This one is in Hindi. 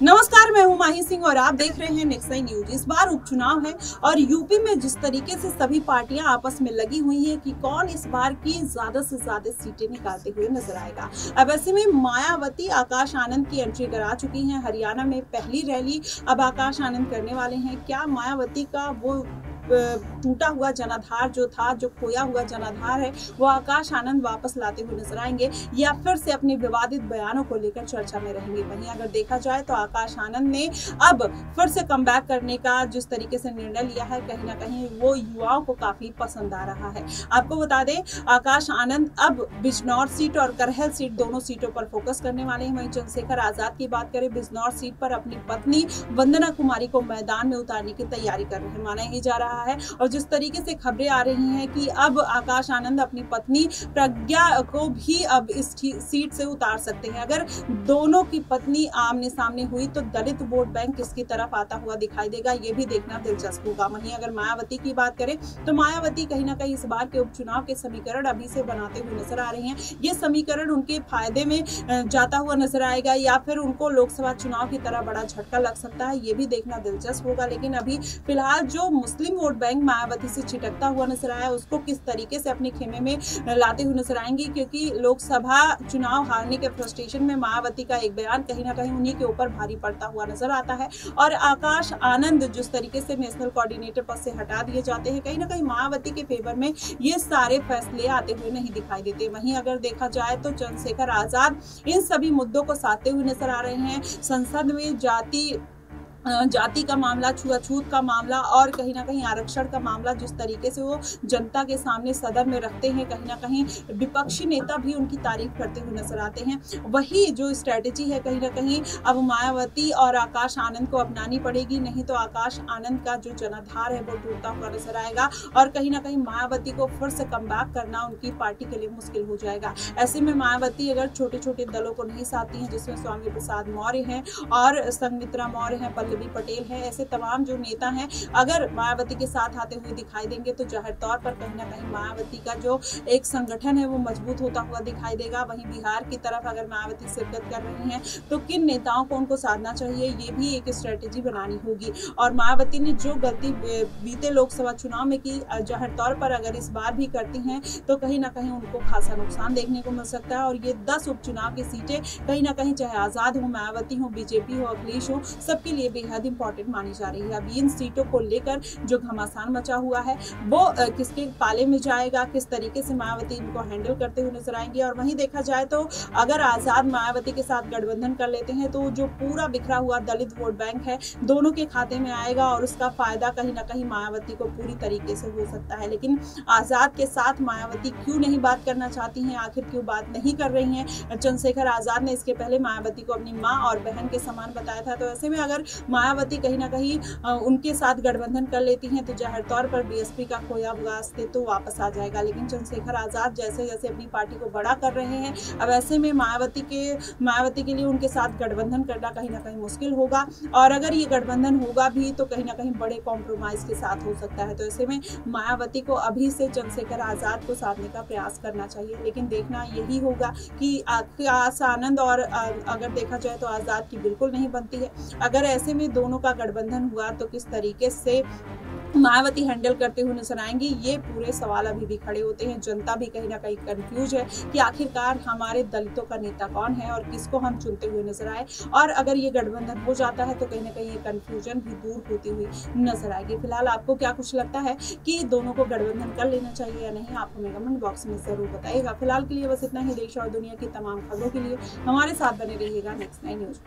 नमस्कार, मैं हूं माही सिंह और आप देख रहे हैं नेक्स्ट नाइन न्यूज। इस बार उपचुनाव है और यूपी में जिस तरीके से सभी पार्टियां आपस में लगी हुई हैं कि कौन इस बार की ज्यादा से ज्यादा सीटें निकालते हुए नजर आएगा। अब ऐसे में मायावती आकाश आनंद की एंट्री करा चुकी हैं। हरियाणा में पहली रैली अब आकाश आनंद करने वाले हैं। क्या मायावती का वो टूटा हुआ जनाधार जो था, जो खोया हुआ जनाधार है, वो आकाश आनंद वापस लाते हुए नजर आएंगे या फिर से अपने विवादित बयानों को लेकर चर्चा में रहेंगे। वहीं अगर देखा जाए तो आकाश आनंद ने अब फिर से कमबैक करने का जिस तरीके से निर्णय लिया है, कहीं ना कहीं वो युवाओं को काफी पसंद आ रहा है। आपको बता दें, आकाश आनंद अब बिजनौर सीट और करहल सीट दोनों सीटों पर फोकस करने वाले हैं। वहीं चंद्रशेखर आजाद की बात करें, बिजनौर सीट पर अपनी पत्नी वंदना कुमारी को मैदान में उतारने की तैयारी कर रहे हैं, माना ही जा रहा है। और जिस तरीके से खबरें आ रही हैं कि अब आकाश आनंद अपनी पत्नी प्रज्ञा को भी अब इस सीट से उतार सकते हैं। अगर दोनों की पत्नी आमने सामने हुई तो दलित वोट बैंक किसकी तरफ आता हुआ दिखाई देगा, ये भी देखना दिलचस्प होगा। वहीं अगर मायावती की बात करें तो मायावती कहीं ना कहीं इस बार के उपचुनाव के समीकरण अभी से बनाते हुए नजर आ रहे हैं। ये समीकरण उनके फायदे में जाता हुआ नजर आएगा या फिर उनको लोकसभा चुनाव की तरह बड़ा झटका लग सकता है, ये भी देखना दिलचस्प होगा। लेकिन अभी फिलहाल जो मुस्लिम वोट बैंक मायावती से छिटकता हुआ नजर आया, उसको किस तरीके से अपने खेमे में लाते हुए नजर आएंगे, क्योंकि लोकसभा चुनाव हारने के फ्रस्ट्रेशन में मायावती का एक बयान कहीं ना कहीं उन्हीं के ऊपर भारी पड़ता हुआ नजर आता है। और आकाश आनंद जिस तरीके से नेशनल कोऑर्डिनेटर पद से हटा दिए जाते हैं, कहीं ना कहीं मायावती के फेवर में ये सारे फैसले आते हुए नहीं दिखाई देते। वहीं अगर देखा जाए तो चंद्रशेखर आजाद इन सभी मुद्दों को साधते हुए नजर आ रहे हैं। संसद में जाति का मामला, छुआछूत का मामला और कहीं ना कहीं आरक्षण का मामला जिस तरीके से वो जनता के सामने सदन में रखते हैं, कहीं ना कहीं विपक्षी नेता भी उनकी तारीफ करते हुए नजर आते हैं। वही जो स्ट्रेटेजी है कहीं ना कहीं अब मायावती और आकाश आनंद को अपनानी पड़ेगी, नहीं तो आकाश आनंद का जो जनाधार है वो टूटता हुआ नजर आएगा और कहीं ना कहीं मायावती को फिर से कमबैक करना उनकी पार्टी के लिए मुश्किल हो जाएगा। ऐसे में मायावती अगर छोटे छोटे दलों को नहीं साधती हैं, जिसमें स्वामी प्रसाद मौर्य हैं और संघमित्रा मौर्य हैं, पल्लवी पटेल है, ऐसे तमाम जो नेता हैं, अगर मायावती के साथ आते हुए दिखाई देंगे तो जाहिर तौर पर कहीं ना कहीं मायावती का जो एक संगठन है वो मजबूत होता हुआ दिखाई देगा। वहीं बिहार की तरफ अगर मायावती शिरकत कर रही हैं तो किन नेताओं को उनको साधना चाहिए, ये भी एक स्ट्रेटेजी बनानी होगी। और मायावती ने जो गलती बीते लोकसभा चुनाव में की, जाहिर तौर पर अगर इस बार भी करती हैं तो कहीं ना कहीं उनको खासा नुकसान देखने को मिल सकता है। और ये 10 उपचुनाव की सीटें कहीं ना कहीं, चाहे आजाद हो, मायावती हो, बीजेपी हो, अखिलेश हो, सबके लिए बेहद इंपॉर्टेंट मानी जा रही है। अब इन सीटों को लेकर जो घमासान मचा हुआ है वो किसके पाले में जाएगा, किस तरीके से मायावती इनको हैंडल करते हुए नजर आएंगे। और वहीं देखा जाए तो अगर आजाद मायावती के साथ गठबंधन कर लेते हैं तो जो पूरा बिखरा हुआ दलित वोट बैंक है दोनों के खाते में आएगा और उसका फायदा कहीं ना कहीं मायावती को पूरी तरीके से हो सकता है। लेकिन आजाद के साथ मायावती क्यों नहीं बात करना चाहती हैं, आखिर क्यों बात नहीं कर रही हैं? चंद्रशेखर आजाद ने इसके पहले मायावती को अपनी माँ और बहन के समान बताया था। तो ऐसे में अगर मायावती कहीं ना कहीं उनके साथ गठबंधन कर लेती हैं तो जाहिर तौर पर बीएसपी का खोया हुआ अस्तित्व तो वापस आ जाएगा। लेकिन चंद्रशेखर आजाद जैसे जैसे अपनी पार्टी को बड़ा कर रहे हैं, अब ऐसे में मायावती के लिए उनके साथ गठबंधन करना कहीं ना कहीं मुश्किल होगा। और अगर ये गठबंधन होगा भी तो कहीं ना कहीं बड़े कॉम्प्रोमाइज के साथ हो सकता है। तो ऐसे में मायावती को अभी से चंद्रशेखर आजाद को साधने का प्रयास करना चाहिए। लेकिन देखना यही होगा कि आकाश आनंद और अगर देखा जाए तो आजाद की बिल्कुल नहीं बनती है। अगर ऐसे में दोनों का गठबंधन हुआ तो किस तरीके से मायावती हैंडल करते हुए नजर आएंगी, ये पूरे सवाल अभी भी खड़े होते हैं। जनता भी कहीं ना कहीं कंफ्यूज है कि आखिरकार हमारे दलितों का नेता कौन है और किसको हम चुनते हुए नजर आए। और अगर ये गठबंधन हो जाता है तो कहीं ना कहीं ये कंफ्यूजन भी दूर होती हुई नजर आएगी। फिलहाल आपको क्या कुछ लगता है कि दोनों को गठबंधन कर लेना चाहिए या नहीं, आप हमें कमेंट बॉक्स में जरूर बताइएगा। फिलहाल के लिए बस इतना ही। देश और दुनिया की तमाम खबरों के लिए हमारे साथ बने रहिएगा नेक्स्ट नाइन न्यूज पर।